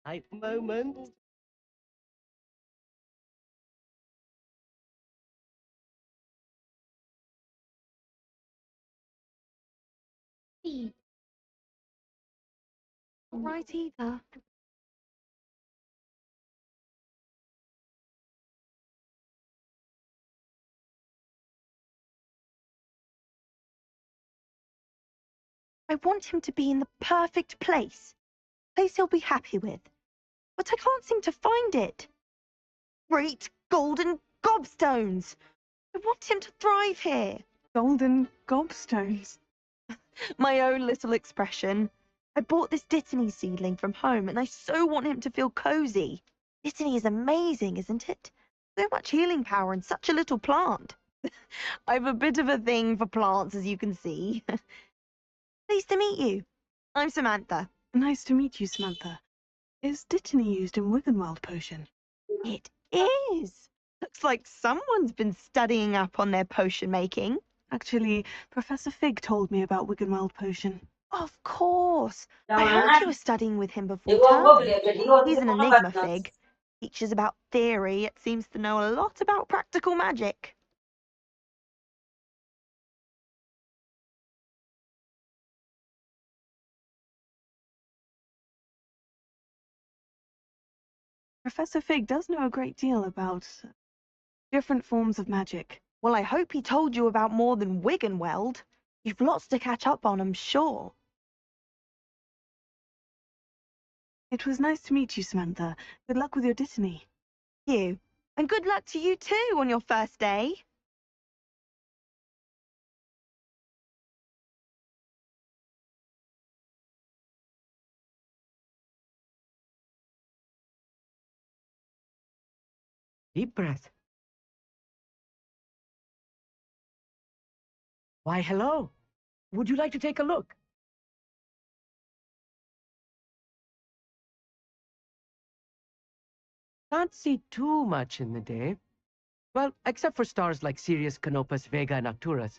Right moment. Right either. I want him to be in the perfect place he'll be happy with. But I can't seem to find it. Great golden gobstones! I want him to thrive here. Golden gobstones. My own little expression. I bought this Dittany seedling from home, and I so want him to feel cozy. Dittany is amazing, isn't it? So much healing power in such a little plant. I've a bit of a thing for plants, as you can see. Pleased to meet you. I'm Samantha. Nice to meet you, Samantha. Is Dittany used in Wiggenweld potion? It is. Looks like someone's been studying up on their potion making. Actually, Professor Fig told me about Wiggenweld potion. Of course. I heard Jangan, you were studying with him before ikaw ba term. beli jadi roti He's ko an mga enigma, katnas. Fig. Teaches about theory, it seems to know a lot about practical magic. Professor Fig does know a great deal about different forms of magic. Well, I hope he told you about more than Wiggenweld. You've lots to catch up on, I'm sure. It was nice to meet you, Samantha. Good luck with your Dittany. You. And good luck to you too on your first day. Deep breath. Why, hello. Would you like to take a look? Can't see too much in the day. Well, except for stars like Sirius, Canopus, Vega, and Arcturus.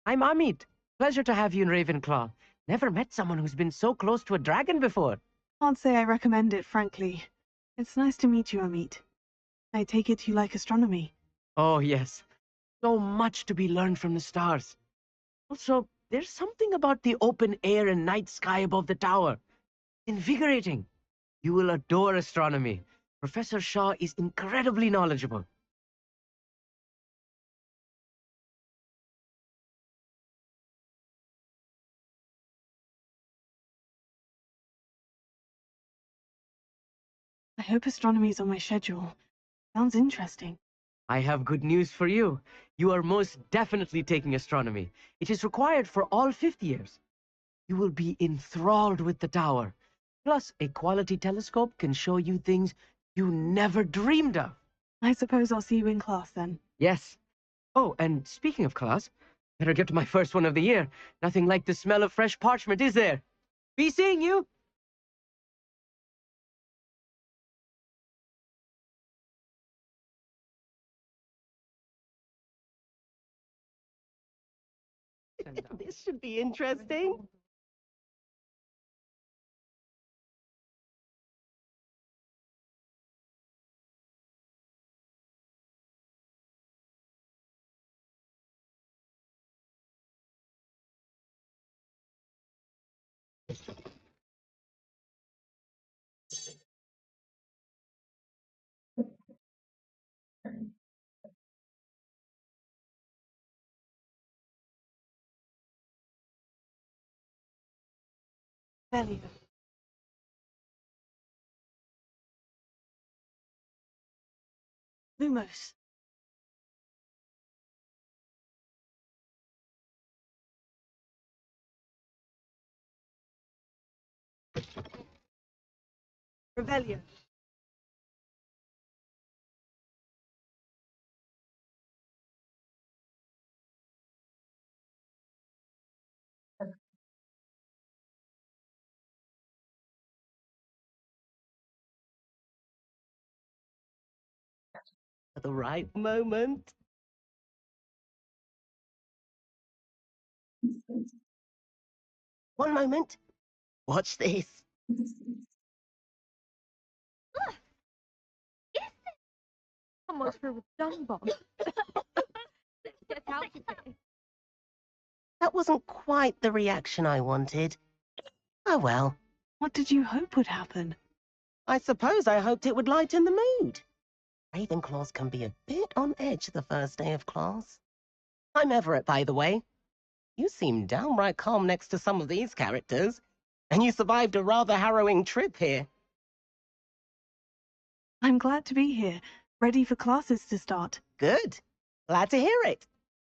I'm Amit. Pleasure to have you in Ravenclaw. Never met someone who's been so close to a dragon before. Can't say I recommend it, frankly. It's nice to meet you, Amit. I take it you like astronomy. Oh, yes. So much to be learned from the stars. Also, there's something about the open air and night sky above the tower. Invigorating. You will adore astronomy. Professor Shaw is incredibly knowledgeable. I hope astronomy's on my schedule. Sounds interesting. I have good news for you. You are most definitely taking astronomy. It is required for all 5th years. You will be enthralled with the tower. Plus, a quality telescope can show you things you never dreamed of. I suppose I'll see you in class then. Yes. Oh, and speaking of class, better get to my first one of the year. Nothing like the smell of fresh parchment, is there? Be seeing you! This should be interesting. Value. Lumos. Revelio. At the right moment. One moment. Watch this. almost threw a dung bomb. Let's get out of here. That wasn't quite the reaction I wanted. Oh well. What did you hope would happen? I suppose I hoped it would lighten the mood. Ravenclaws can be a bit on edge the first day of class. I'm Everett, by the way. You seem downright calm next to some of these characters, and you survived a rather harrowing trip here. I'm glad to be here, ready for classes to start. Good. Glad to hear it.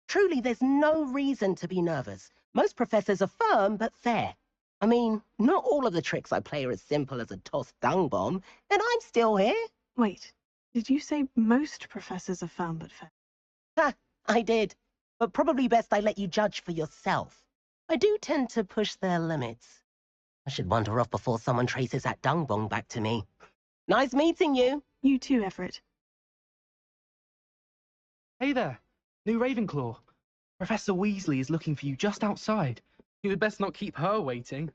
Truly, there's no reason to be nervous. Most professors are firm but fair. I mean, not all of the tricks I play are as simple as a tossed dung bomb, and I'm still here. Wait, did you say most professors are firm but fair? Ha, I did. But probably best I let you judge for yourself. I do tend to push their limits. I should wander off before someone traces that dung bomb back to me. Nice meeting you. You too, Everett. Hey there, new Ravenclaw. Professor Weasley is looking for you just outside. You had best not keep her waiting.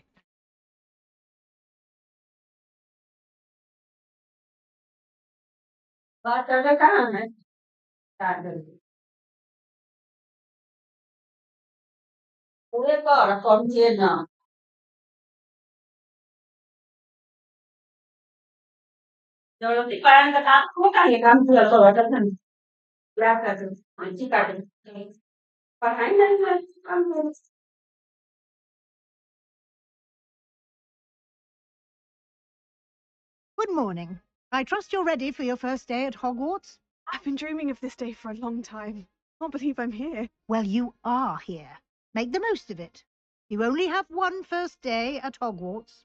Good morning. I trust you're ready for your first day at Hogwarts? I've been dreaming of this day for a long time. Can't believe I'm here. Well, you are here. Make the most of it. You only have one first day at Hogwarts.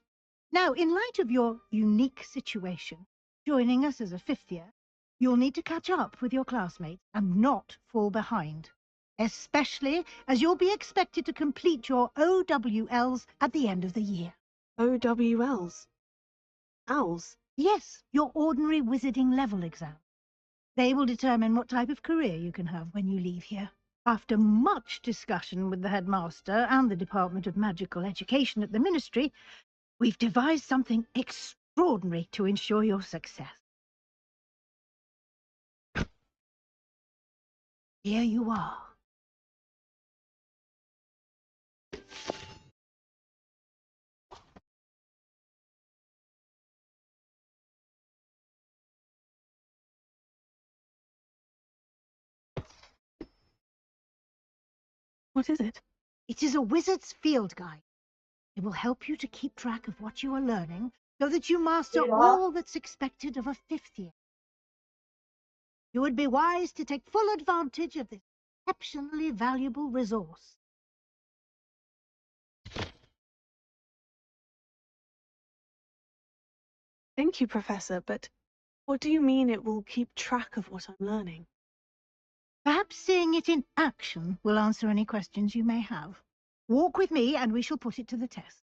Now, in light of your unique situation, joining us as a fifth year, you'll need to catch up with your classmates and not fall behind, especially as you'll be expected to complete your OWLs at the end of the year. OWLs. Owls. Yes, your ordinary wizarding level exam. They will determine what type of career you can have when you leave here. After much discussion with the headmaster and the Department of Magical Education at the Ministry, we've devised something extraordinary to ensure your success. Here you are. What is it? It is a wizard's field guide. It will help you to keep track of what you are learning so that you master all that's expected of a fifth year. You would be wise to take full advantage of this exceptionally valuable resource. Thank you, Professor, but what do you mean it will keep track of what I'm learning? Perhaps seeing it in action will answer any questions you may have. Walk with me and we shall put it to the test.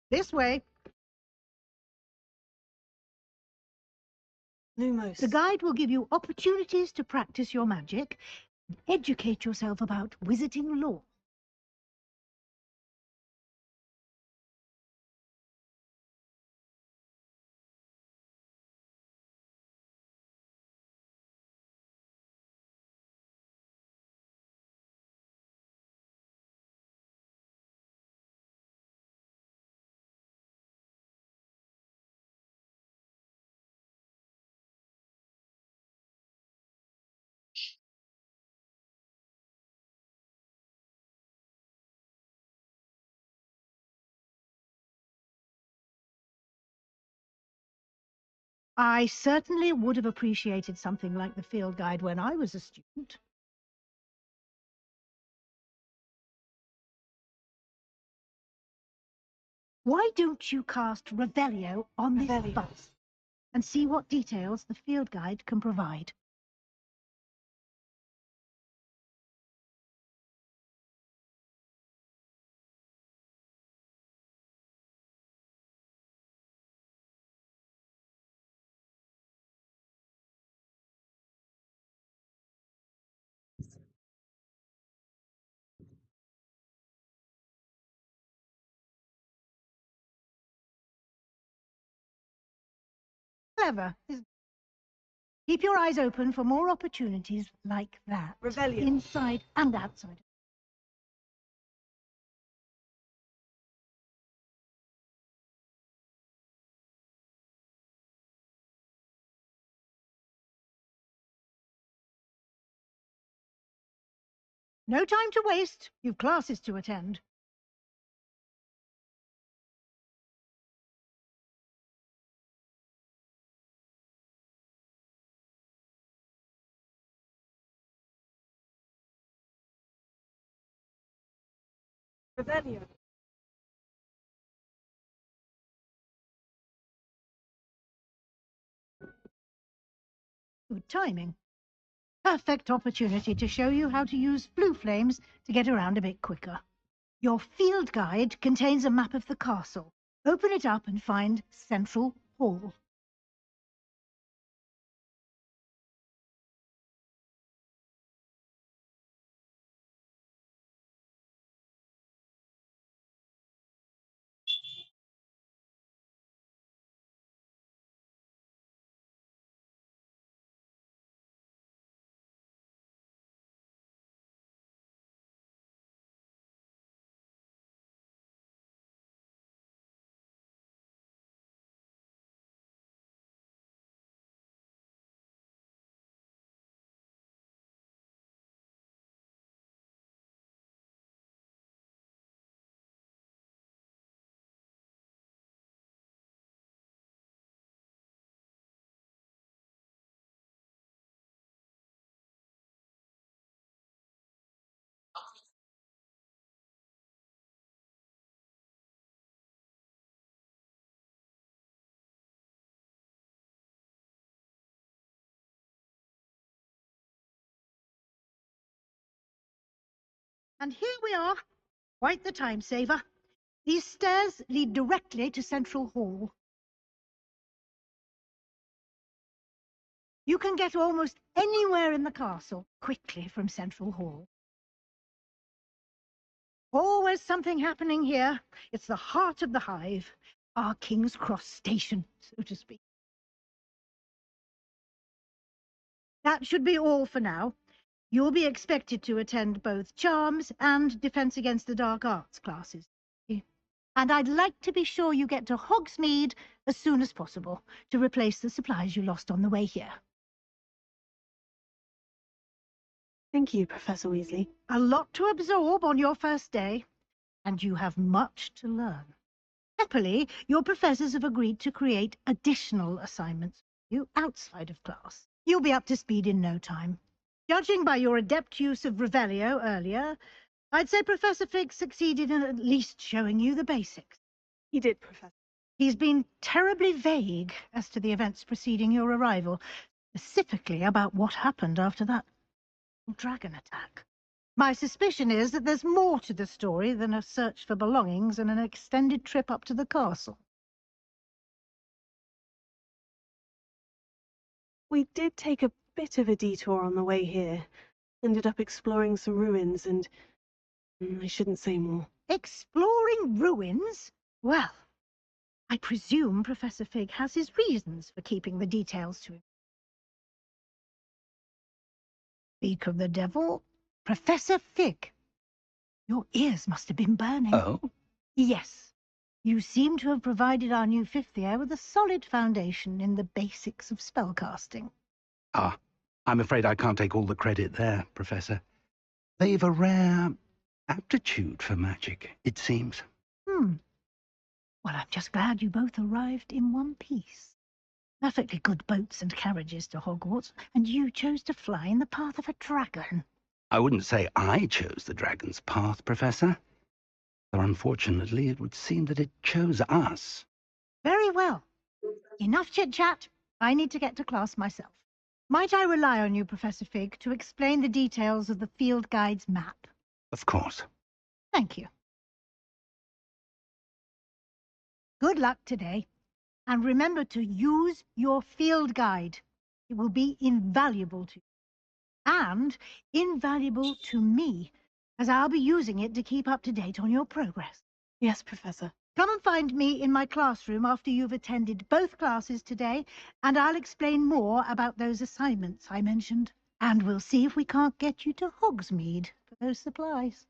This way. Lumos. The guide will give you opportunities to practice your magic and educate yourself about wizarding lore. I certainly would have appreciated something like the field guide when I was a student. Why don't you cast Revelio on this Revelio. bus and see what details the field guide can provide? clever, isn't it? Keep your eyes open for more opportunities like that. Revelio. Inside and outside. No time to waste. You've classes to attend. Revelio. Good timing. Perfect opportunity to show you how to use blue flames to get around a bit quicker. Your field guide contains a map of the castle. Open it up and find Central Hall. And here we are. Quite the time saver. These stairs lead directly to Central Hall. You can get almost anywhere in the castle quickly from Central Hall. Always something happening here. It's the heart of the hive, our King's Cross station, so to speak. That should be all for now. You'll be expected to attend both Charms and Defense Against the Dark Arts classes. And I'd like to be sure you get to Hogsmeade as soon as possible to replace the supplies you lost on the way here. Thank you, Professor Weasley. A lot to absorb on your first day, and you have much to learn. Happily, your professors have agreed to create additional assignments for you outside of class. You'll be up to speed in no time. Judging by your adept use of Revelio earlier, I'd say Professor Fig succeeded in at least showing you the basics. He did, Professor. He's been terribly vague as to the events preceding your arrival, specifically about what happened after that dragon attack. My suspicion is that there's more to the story than a search for belongings and an extended trip up to the castle. We did take a bit of a detour on the way here. Ended up exploring some ruins and... I shouldn't say more. Exploring ruins? Well, I presume Professor Fig has his reasons for keeping the details to him. Speak of the devil, Professor Fig. Your ears must have been burning. Oh? Yes. You seem to have provided our new fifth year with a solid foundation in the basics of spellcasting. Ah, I'm afraid I can't take all the credit there, Professor. They've a rare aptitude for magic, it seems. Well, I'm just glad you both arrived in one piece. Perfectly good boats and carriages to Hogwarts, and you chose to fly in the path of a dragon. I wouldn't say I chose the dragon's path, Professor. Though unfortunately it would seem that it chose us. Very well. Enough chit-chat. I need to get to class myself. Might I rely on you, Professor Fig, to explain the details of the field guide's map? Of course. Thank you. Good luck today. And remember to use your field guide. It will be invaluable to you. And invaluable to me, as I'll be using it to keep up to date on your progress. Yes, Professor. Come and find me in my classroom after you've attended both classes today, and I'll explain more about those assignments I mentioned. And we'll see if we can't get you to Hogsmeade for those supplies.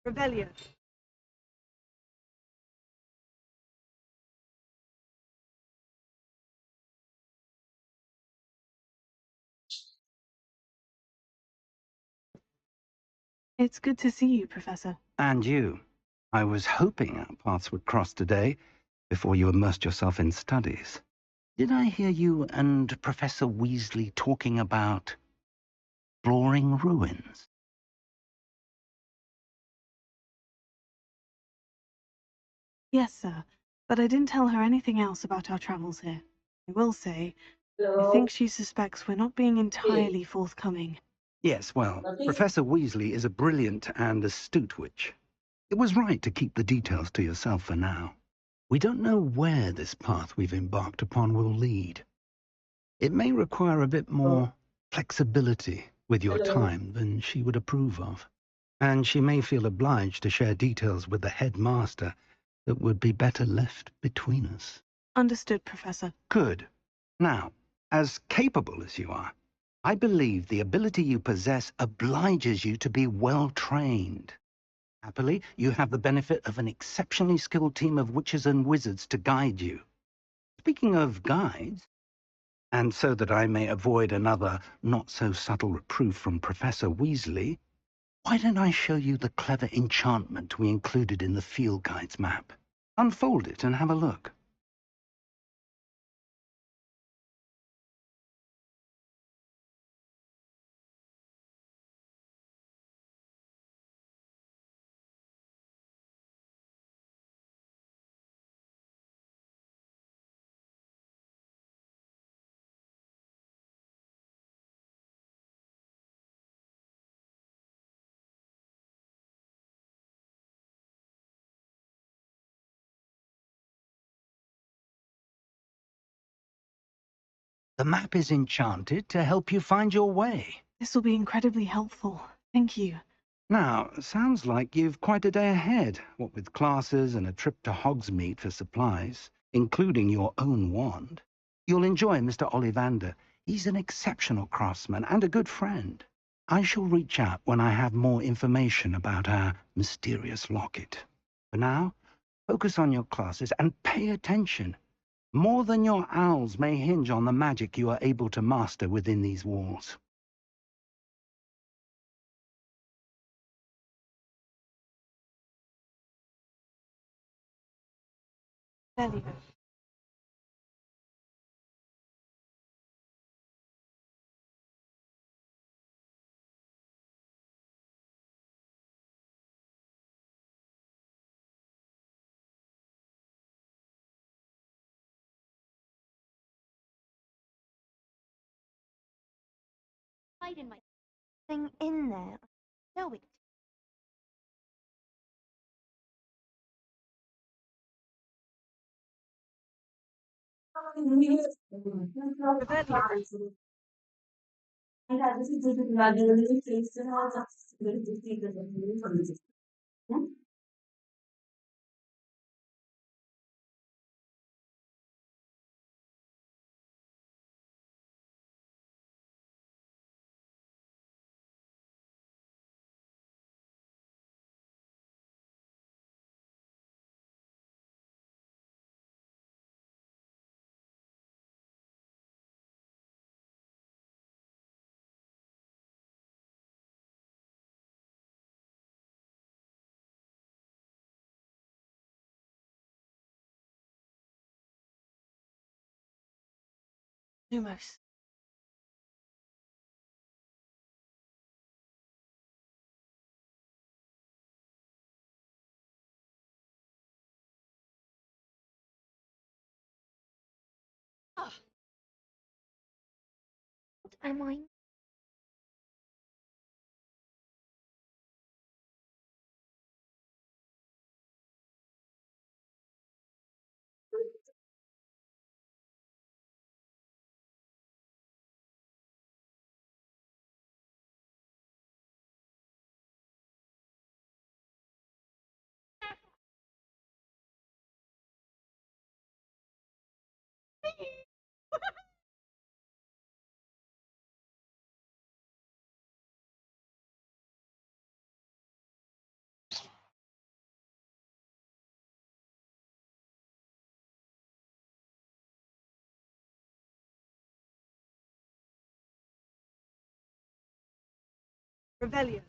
Rebellion. It's good to see you, Professor. And you. I was hoping our paths would cross today, before you immersed yourself in studies. Did I hear you and Professor Weasley talking about exploring ruins? Yes, sir, but I didn't tell her anything else about our travels here. I will say, I think she suspects we're not being entirely forthcoming. Yes, well, Professor Weasley is a brilliant and astute witch. It was right to keep the details to yourself for now. We don't know where this path we've embarked upon will lead. It may require a bit more flexibility with your time than she would approve of. And she may feel obliged to share details with the headmaster that would be better left between us. Understood, Professor. Good. Now, as capable as you are, I believe the ability you possess obliges you to be well trained. Happily, you have the benefit of an exceptionally skilled team of witches and wizards to guide you. Speaking of guides, and so that I may avoid another not-so-subtle reproof from Professor Weasley, why don't I show you the clever enchantment we included in the field guide's map? Unfold it and have a look. The map is enchanted to help you find your way. This will be incredibly helpful. Thank you. Now, sounds like you've quite a day ahead, what with classes and a trip to Hogsmeade for supplies, including your own wand. You'll enjoy Mr. Ollivander. He's an exceptional craftsman and a good friend. I shall reach out when I have more information about our mysterious locket. For now, focus on your classes and pay attention. More than your owls may hinge on the magic you are able to master within these walls. Rebellion. Hiding my thing in there. I know it. Rebellion. Lumos. Am I? Rebellion.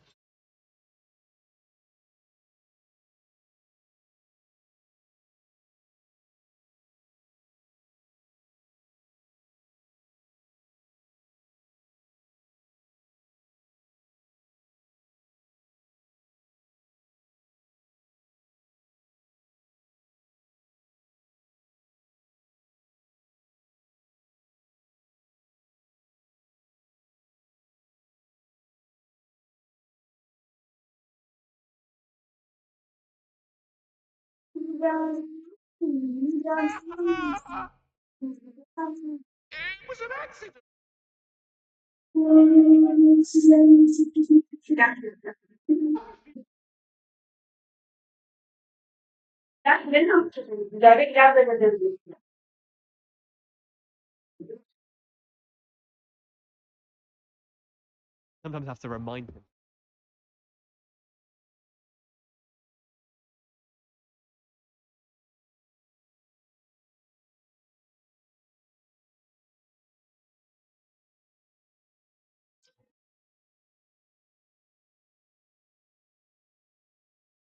Sometimes I have to remind him.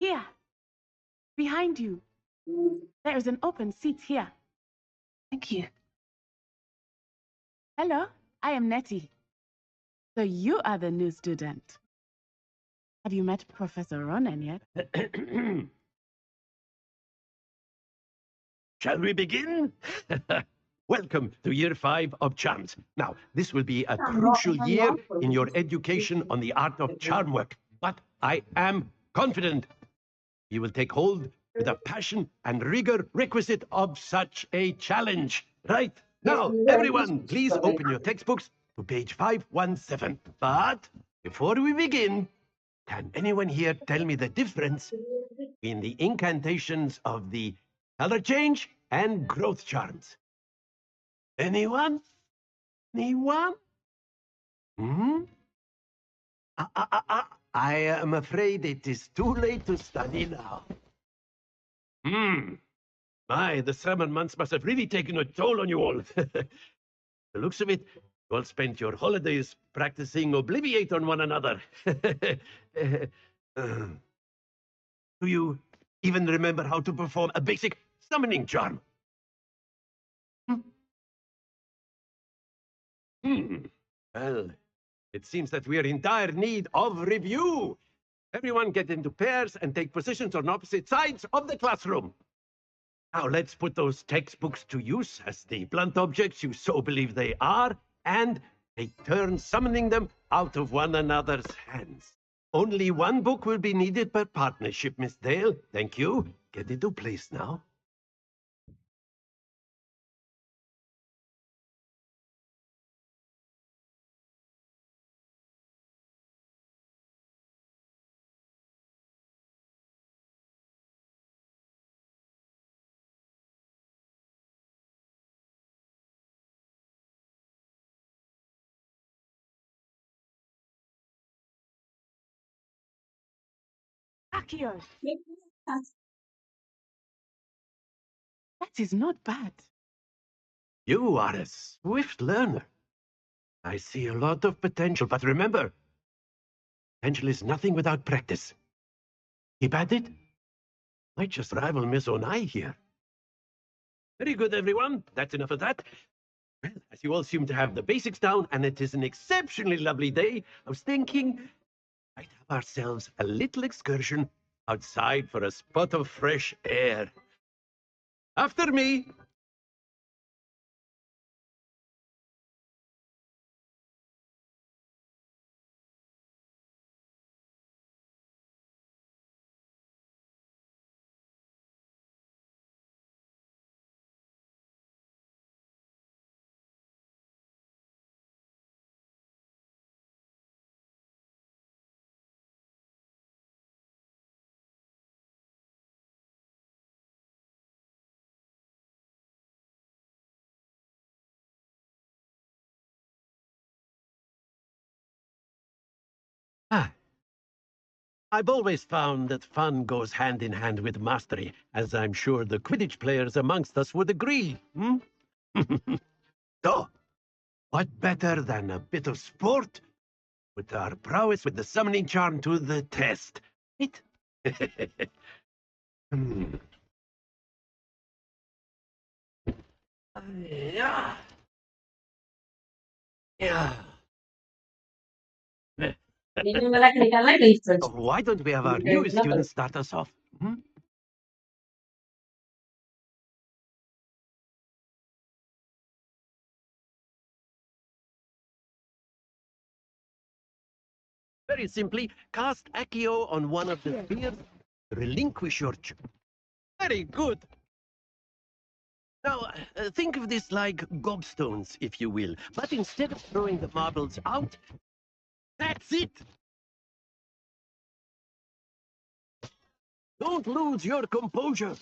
Here, behind you. There is an open seat here. Thank you. Hello, I am Nettie. So you are the new student. Have you met Professor Ronan yet? Shall we begin? Welcome to year 5 of charms. Now, this will be a crucial year in your education on the art of charm work, but I am confident you will take hold with the passion and rigor requisite of such a challenge. Right? Now, everyone, please open your textbooks to page 517. But before we begin, can anyone here tell me the difference between the incantations of the color change and growth charms? Anyone? Anyone? Hmm? I am afraid it is too late to study now. The summer months must have really taken a toll on you all. The looks of it, you all spent your holidays practicing Obliviate on one another. Do you even remember how to perform a basic summoning charm? Well, it seems that we are in dire need of review. Everyone get into pairs and take positions on opposite sides of the classroom. Now let's put those textbooks to use as the blunt objects you so believe they are, and take turns summoning them out of one another's hands. Only one book will be needed per partnership, Miss Dale. Thank you. Get into place now. Akio, that is not bad. You are a swift learner. I see a lot of potential, but remember, potential is nothing without practice. Keep at it. Might just rival Miss Onai here. Very good, everyone. That's enough of that. Well, as you all seem to have the basics down, and it is an exceptionally lovely day, I was thinking might have ourselves a little excursion outside for a spot of fresh air. After me. I've always found that fun goes hand in hand with mastery, as I'm sure the Quidditch players amongst us would agree. Hmm? So, what better than a bit of sport? Put our prowess with the summoning charm to the test. It. Hmm. Yeah. Yeah. Why don't we have our newest student start us off? Hmm? Very simply, cast Accio on one of the spheres, relinquish your... Very good. Now, think of this like gobstones, if you will. But instead of throwing the marbles out, that's it! Don't lose your composure.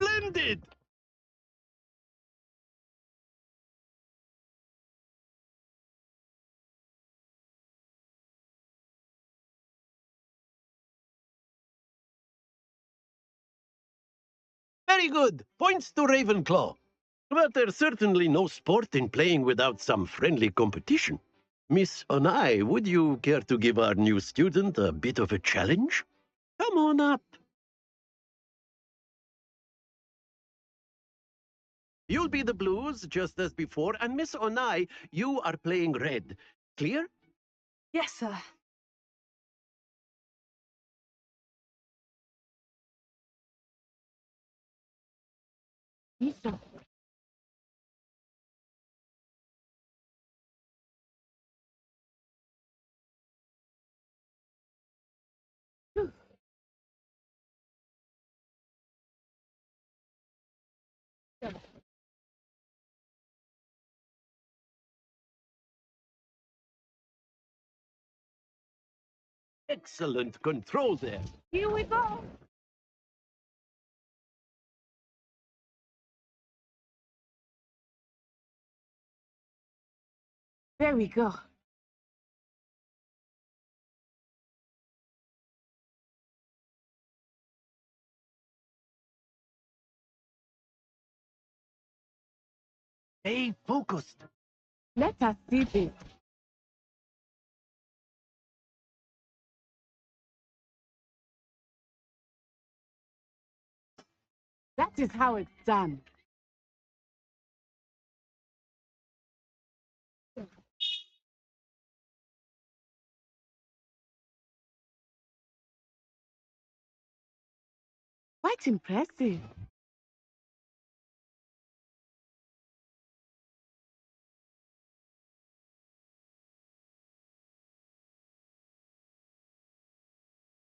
Splendid! Very good. Points to Ravenclaw. But there's certainly no sport in playing without some friendly competition. Miss Onai, would you care to give our new student a bit of a challenge? Come on up. You'll be the blues, just as before, and Miss Onai, you are playing red. Clear? Yes, sir. Lisa, Excellent control there. here we go. There we go. Stay focused. Let us see this. That is how it's done. Quite impressive.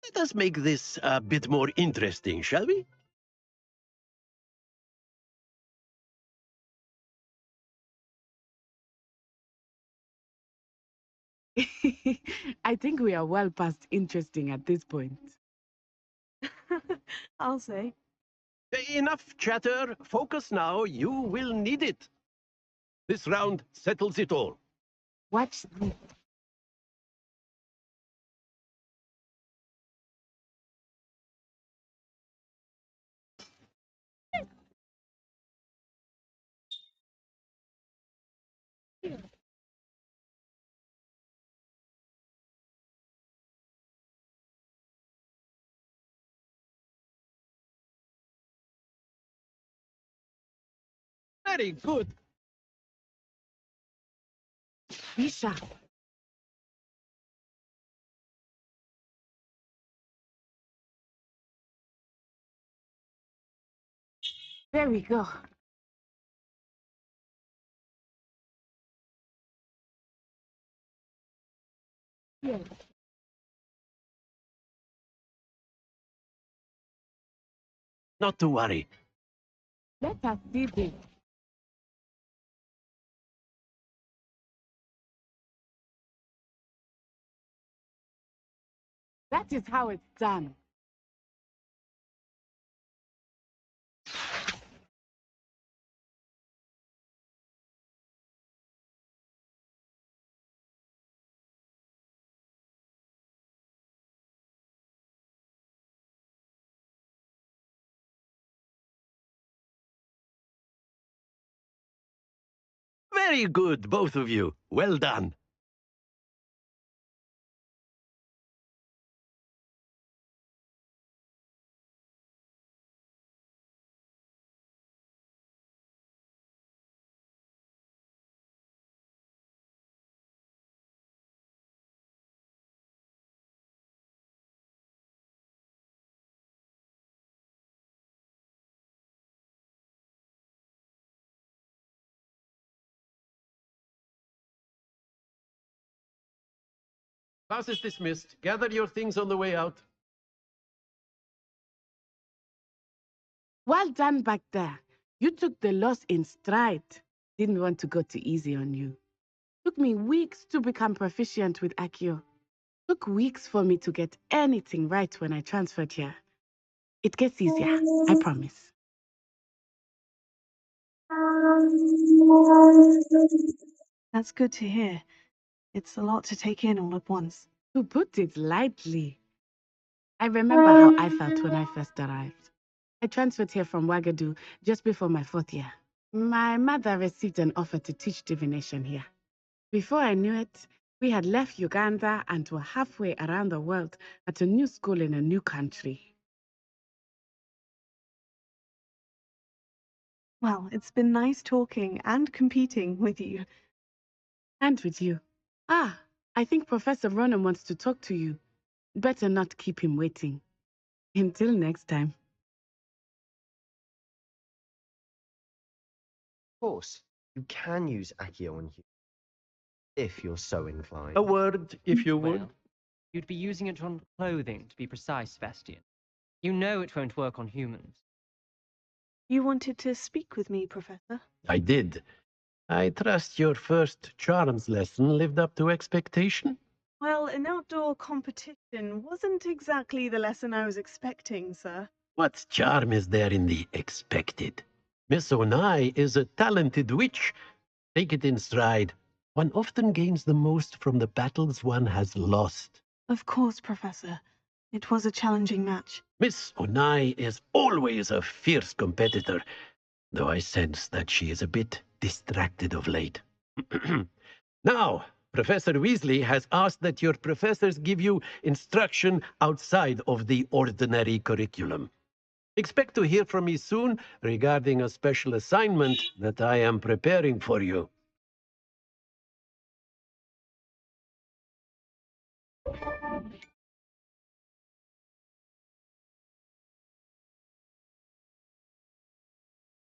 Let us make this a bit more interesting, shall we? I think we are well past interesting at this point. I'll say. Enough chatter. Focus now. You will need it. This round settles it all. Watch this. Very good. Be sharp. There we go. Yes. Not to worry. Let us see this. That is how it's done. Very good, both of you. Well done. Class is dismissed. Gather your things on the way out. Well done back there. You took the loss in stride. Didn't want to go too easy on you. Took me weeks to become proficient with Accio. Took weeks for me to get anything right when I transferred here. It gets easier, I promise. That's good to hear. It's a lot to take in all at once. To put it lightly, I remember how I felt when I first arrived. I transferred here from Wagadu just before my 4th year. My mother received an offer to teach divination here. Before I knew it, we had left Uganda and were halfway around the world at a new school in a new country. Well, it's been nice talking and competing with you. And with you. Ah, I think Professor Ronan wants to talk to you. Better not keep him waiting. Until next time. Of course, you can use Accio on you, if you're so inclined. A word, if you would. Well, you'd be using it on clothing, to be precise, Sebastian. You know it won't work on humans. You wanted to speak with me, Professor? I did. I trust your first charms lesson lived up to expectation. Well, an outdoor competition wasn't exactly the lesson I was expecting, sir. What charm is there in the expected? Miss Onai is a talented witch. Take it in stride. One often gains the most from the battles one has lost. Of course, Professor. It was a challenging match. Miss Onai is always a fierce competitor, though I sense that she is a bit distracted of late. Now, Professor Weasley has asked that your professors give you instruction outside of the ordinary curriculum. Expect to hear from me soon regarding a special assignment that I am preparing for you.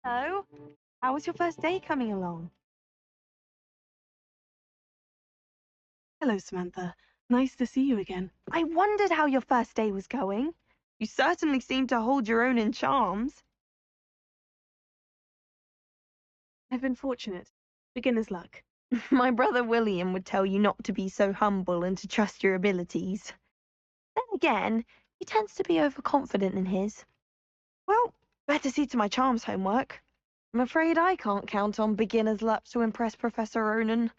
Hello. How was your first day coming along? Hello, Samantha. Nice to see you again. I wondered how your first day was going. You certainly seem to hold your own in charms. I've been fortunate. Beginner's luck. My brother William would tell you not to be so humble and to trust your abilities. Then again, he tends to be overconfident in his. Well, better see to my charms homework. I'm afraid I can't count on beginner's luck to impress Professor Ronan.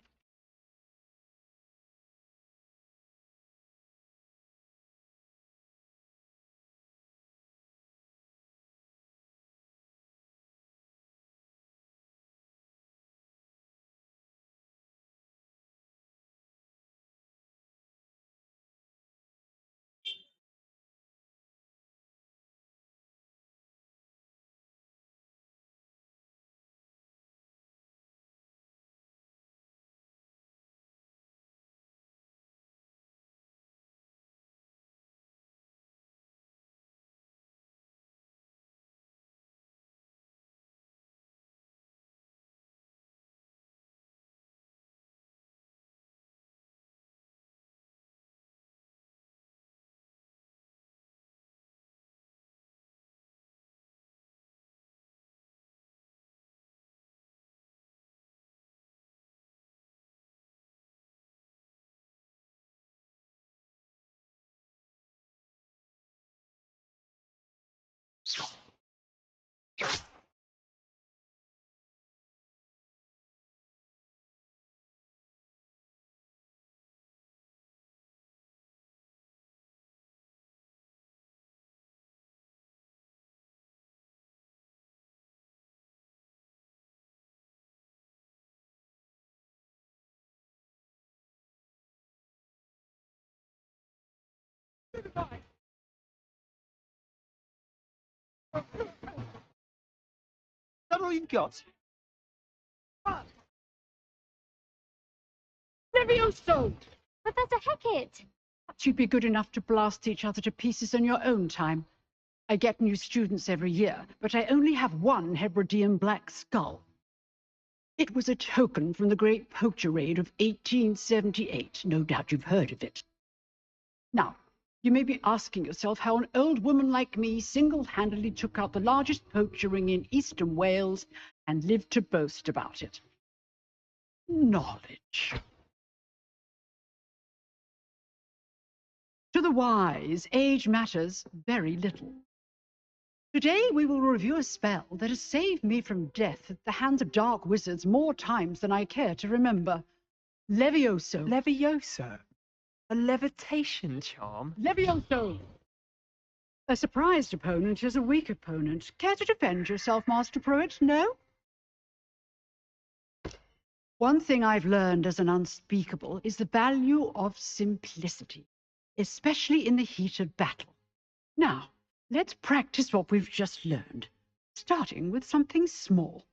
all you got? Levioso! Professor Hecat! Perhaps you'd be good enough to blast each other to pieces on your own time. I get new students every year, but I only have one Hebridean black skull. It was a token from the Great Poacher Raid of 1878. No doubt you've heard of it. Now, you may be asking yourself how an old woman like me single-handedly took out the largest poacher ring in eastern Wales and lived to boast about it. Knowledge. To the wise, age matters very little. Today we will review a spell that has saved me from death at the hands of dark wizards more times than I care to remember. Levioso. Levioso? A levitation charm? Levioso! A surprised opponent is a weak opponent. Care to defend yourself, Master Pruitt? No? One thing I've learned as an unspeakable is the value of simplicity, especially in the heat of battle. Now, let's practice what we've just learned, starting with something small.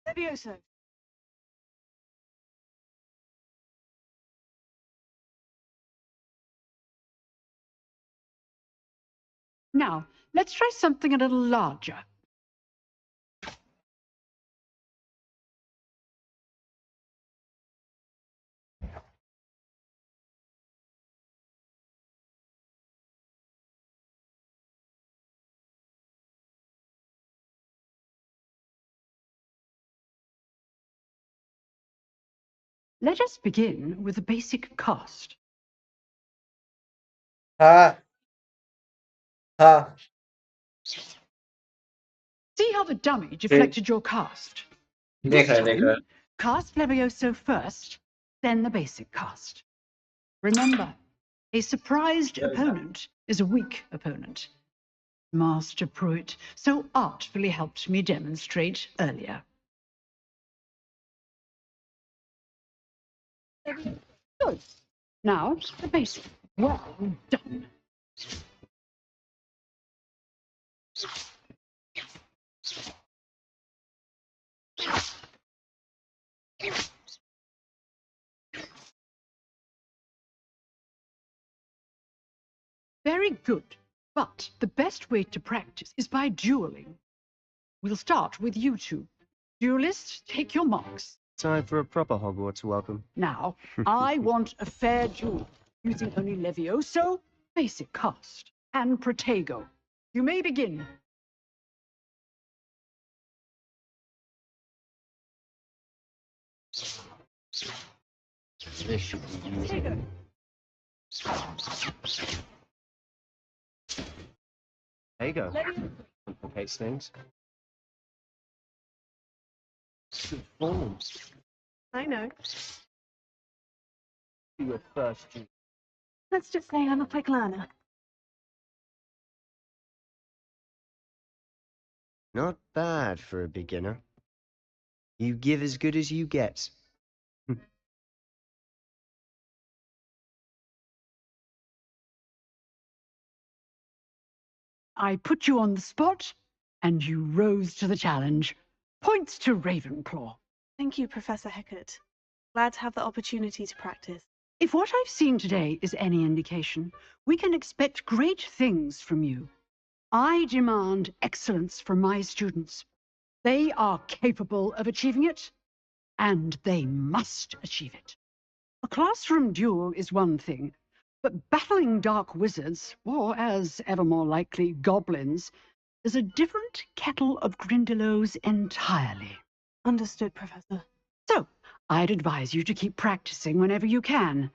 Levioso. Now, let's try something a little larger. Let us begin with the basic cast. Ha. See how the dummy deflected your cast? This time, cast Levioso first, then the basic cast. Remember, a surprised opponent is a weak opponent. Master Pruitt so artfully helped me demonstrate earlier. Good. Now, the basic. Well done. Very good. But the best way to practice is by dueling. We'll start with you two. Duelists, take your marks. Time for a proper Hogwarts welcome. Now, I want a fair duel, using only Levioso, basic cast, and Protego. You may begin. This should be easy. There you go. Complicates things. Good form. I know. Do your first duel. Let's just say I'm a quick learner. Not bad for a beginner. You give as good as you get. I put you on the spot, and you rose to the challenge. Points to Ravenclaw. Thank you, Professor Hecat. Glad to have the opportunity to practice. If what I've seen today is any indication, we can expect great things from you. I demand excellence from my students. They are capable of achieving it, and they must achieve it. A classroom duel is one thing, but battling dark wizards, or as ever more likely, goblins, is a different kettle of Grindylows entirely. Understood, Professor. So, I'd advise you to keep practicing whenever you can.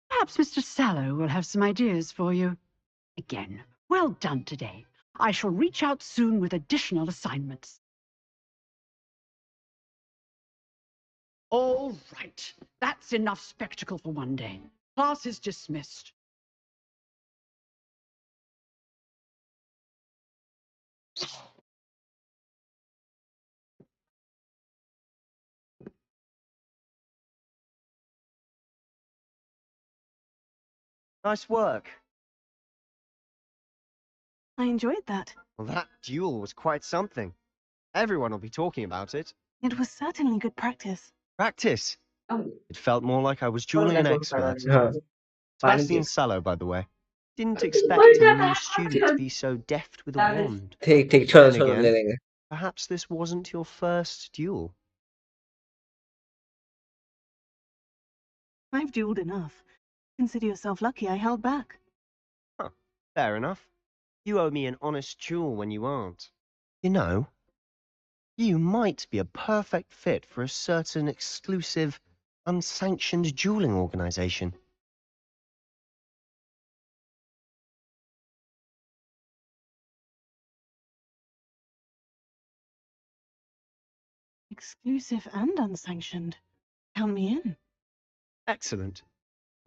Perhaps Mr. Sallow will have some ideas for you. Again, well done today. I shall reach out soon with additional assignments. All right, that's enough spectacle for one day. Class is dismissed. Nice work. I enjoyed that. Well, that duel was quite something. Everyone will be talking about it. It was certainly good practice. Practice. It felt more like I was dueling an expert. Sebastian Sallow, by the way. Didn't expect a new student to be so deft with a wand. ठीक ठीक छोड़ो Then छोड़ो ले again, लेंगे perhaps this wasn't your first duel. I've dueled enough. Consider yourself lucky I held back. Huh, fair enough. You owe me an honest duel when you aren't. You know, you might be a perfect fit for a certain exclusive, unsanctioned dueling organization. Exclusive and unsanctioned. Count me in. Excellent.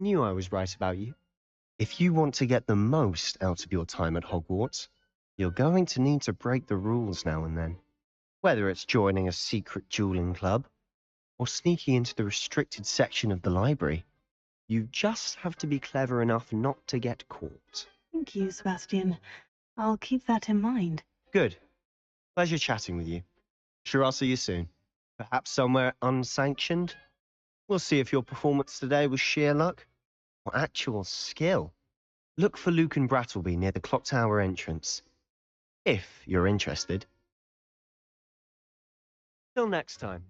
Knew I was right about you. If you want to get the most out of your time at Hogwarts, you're going to need to break the rules now and then. Whether it's joining a secret dueling club, or sneaking into the restricted section of the library, you just have to be clever enough not to get caught. Thank you, Sebastian. I'll keep that in mind. Good. Pleasure chatting with you. Sure, I'll see you soon. Perhaps somewhere unsanctioned? We'll see if your performance today was sheer luck or actual skill. Look for Luke and Brattleby near the clock tower entrance, if you're interested. Till next time.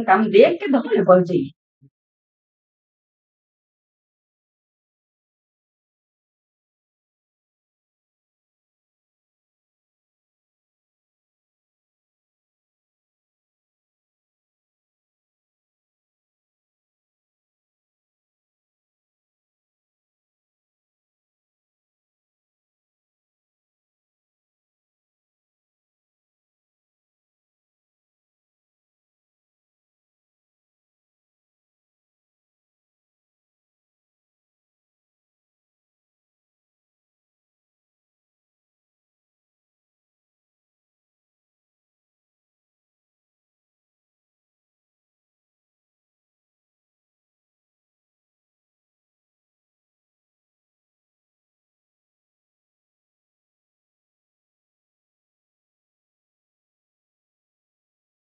Cảm biết cái đó là con gì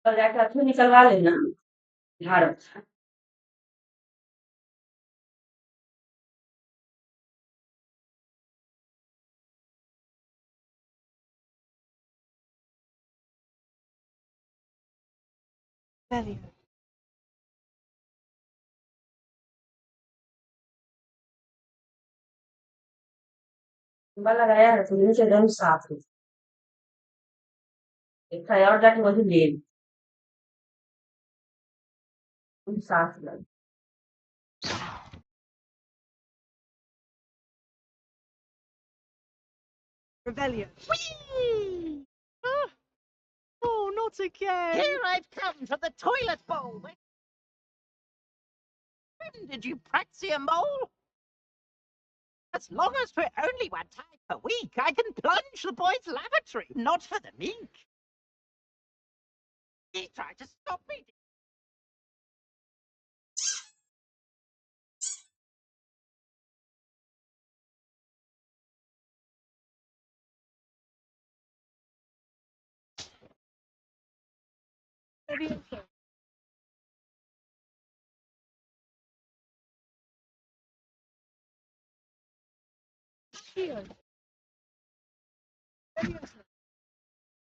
तो जाके अथवा निकलवा लेना झाड़ Value. Bella ragazza, tu dice da un sacro. E fai oggi che vuoi dire. Un sacro. Rebellion. Whee! Ah! Oh, not again! Here I've come to the toilet bowl. When did you praxia mole? As long as we're only one time per week, I can plunge the boys' lavatory, not for the meek. He tried to stop me.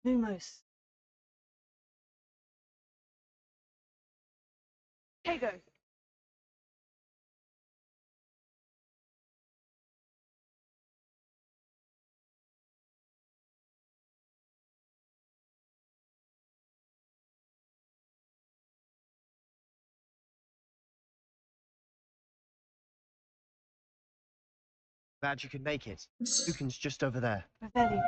Lumos. Tego. Glad you could make it. Lucan's just over there. Value.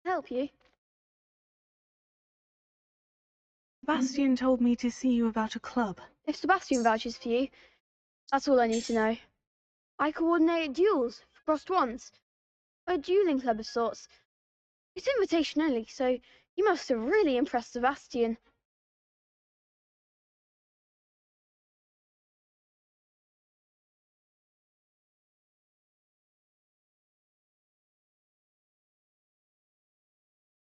Help you? Sebastian told me to see you about a club. If Sebastian vouches for you, that's all I need to know. I coordinate duels for crossed wands. A dueling club of sorts. It's invitation only, so you must have really impressed Sebastian.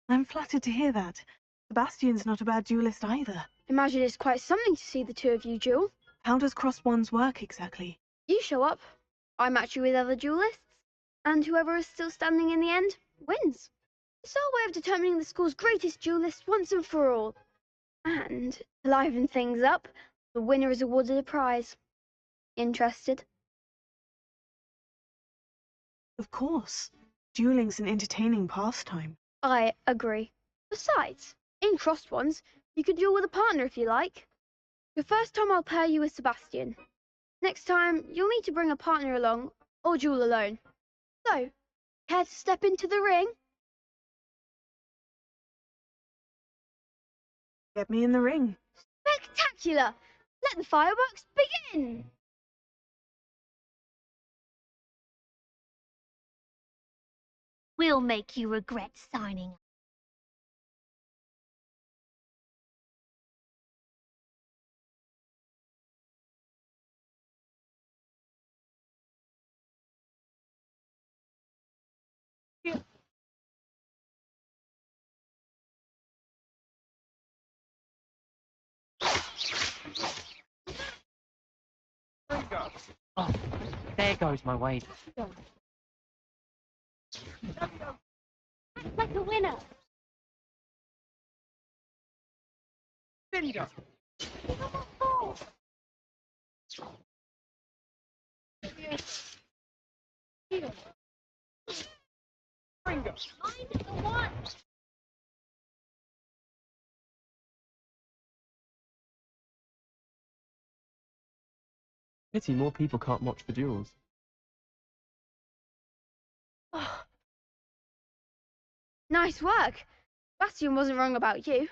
I'm flattered to hear that. Sebastian's not a bad duelist either. Imagine it's quite something to see the two of you duel. How does crossed wands work exactly? You show up, I match you with other duelists, and whoever is still standing in the end wins. It's our way of determining the school's greatest duelist once and for all. And, to liven things up, the winner is awarded a prize. Interested? Of course. Dueling's an entertaining pastime. I agree. Besides, in crossed ones, you could duel with a partner if you like. The first time I'll pair you with Sebastian. Next time, you'll need to bring a partner along, or duel alone. So, care to step into the ring? Get me in the ring. Spectacular! Let the fireworks begin! We'll make you regret signing. Oh, there goes my weight. Act like a winner. Bingo. Bingo. Mind the one. Pity more people can't watch the duels. Nice work. Bastion wasn't wrong about you.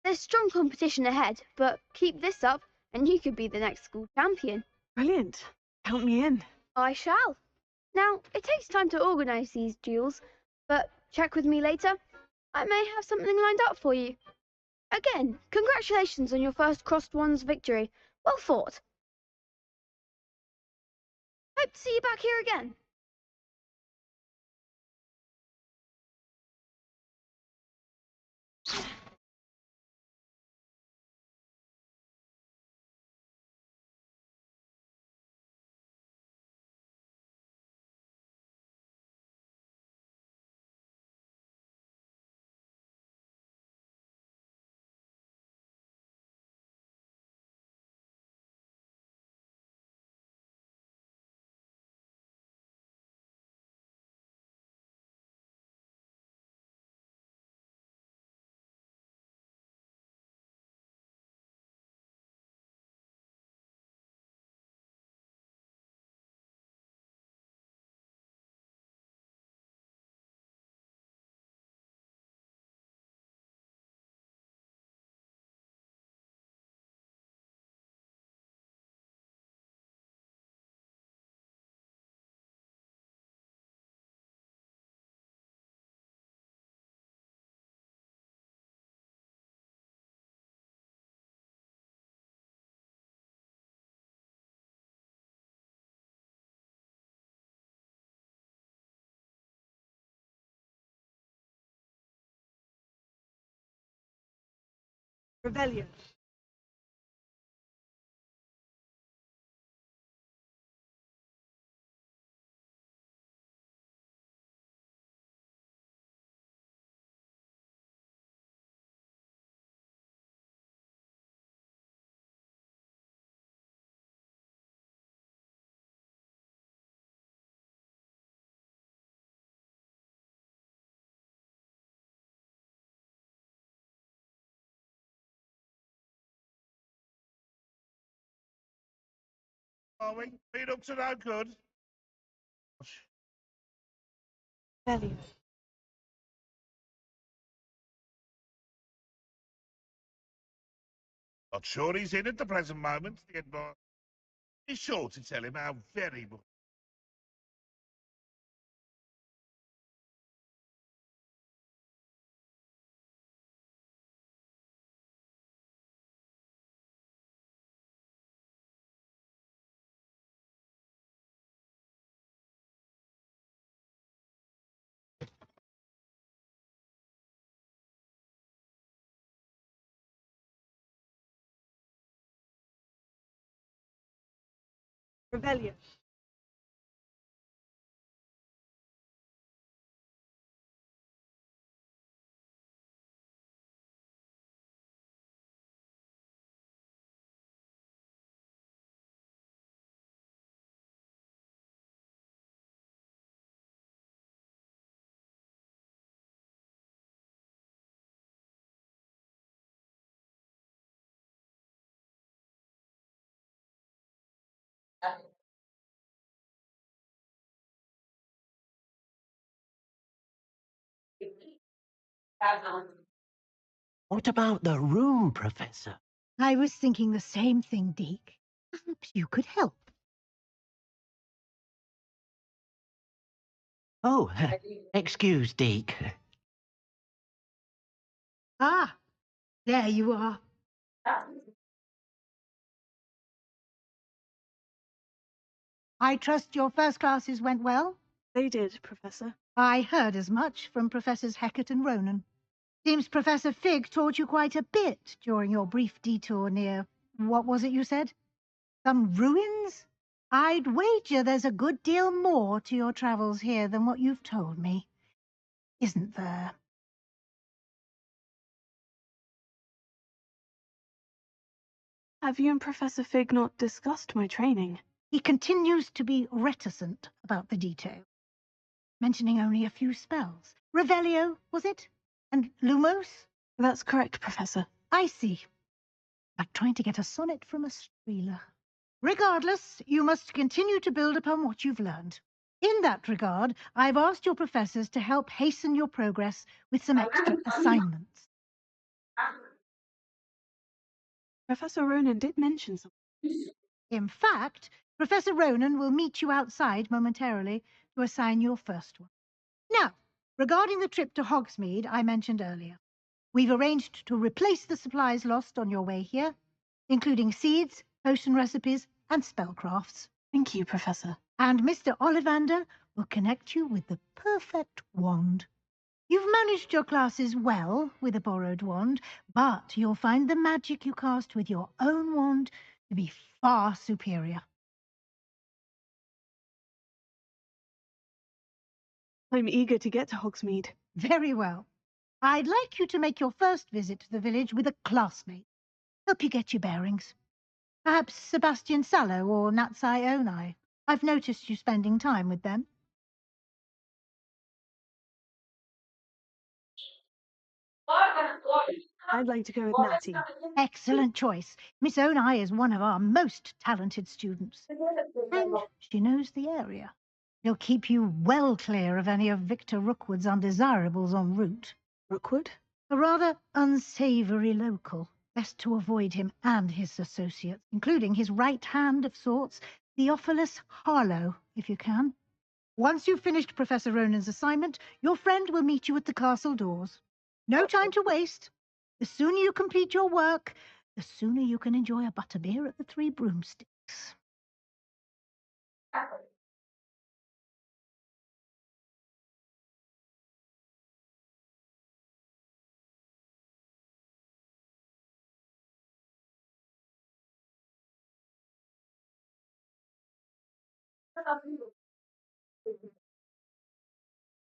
There's strong competition ahead, but keep this up and you could be the next school champion. Brilliant. Count me in. I shall. Now, it takes time to organise these duels, but check with me later. I may have something lined up for you. Again, congratulations on your first crossed wands victory. Well fought. Hope to see you back here again. Rebellion. Are we? Been up to no good? Rebellion. Not sure he's in at the present moment, the advice. Be sure to tell him how very much. Rebellion. What about the room, Professor? I was thinking the same thing, Deke. Perhaps you could help. Oh, excuse, Deke. Ah, there you are. I trust your first classes went well? They did, Professor. I heard as much from Professors Hecat and Ronan. Seems Professor Fig taught you quite a bit during your brief detour near, what was it you said? Some ruins? I'd wager there's a good deal more to your travels here than what you've told me. Isn't there? Have you and Professor Fig not discussed my training? He continues to be reticent about the detail, mentioning only a few spells. Revelio, was it? And Lumos? That's correct, Professor. I see. Like trying to get a sonnet from a streeler. Regardless, you must continue to build upon what you've learned. In that regard, I've asked your professors to help hasten your progress with some extra assignments. Professor Ronan did mention something. In fact, Professor Ronan will meet you outside momentarily to assign your first one. Now, regarding the trip to Hogsmeade I mentioned earlier, we've arranged to replace the supplies lost on your way here, including seeds, potion recipes, and spellcrafts. Thank you, Professor. And Mr. Ollivander will connect you with the perfect wand. You've managed your classes well with a borrowed wand, but you'll find the magic you cast with your own wand to be far superior. I'm eager to get to Hogsmeade. Very well. I'd like you to make your first visit to the village with a classmate. Help you get your bearings. Perhaps Sebastian Sallow or Natsai Onai. I've noticed you spending time with them. I'd like to go with Natty. Excellent choice. Miss Onai is one of our most talented students. And she knows the area. She'll keep you well clear of any of Victor Rookwood's undesirables en route. Rookwood? A rather unsavoury local. Best to avoid him and his associates, including his right hand of sorts, Theophilus Harlow, if you can. Once you've finished Professor Ronan's assignment, your friend will meet you at the castle doors. No time to waste. The sooner you complete your work, the sooner you can enjoy a butterbeer at the Three Broomsticks.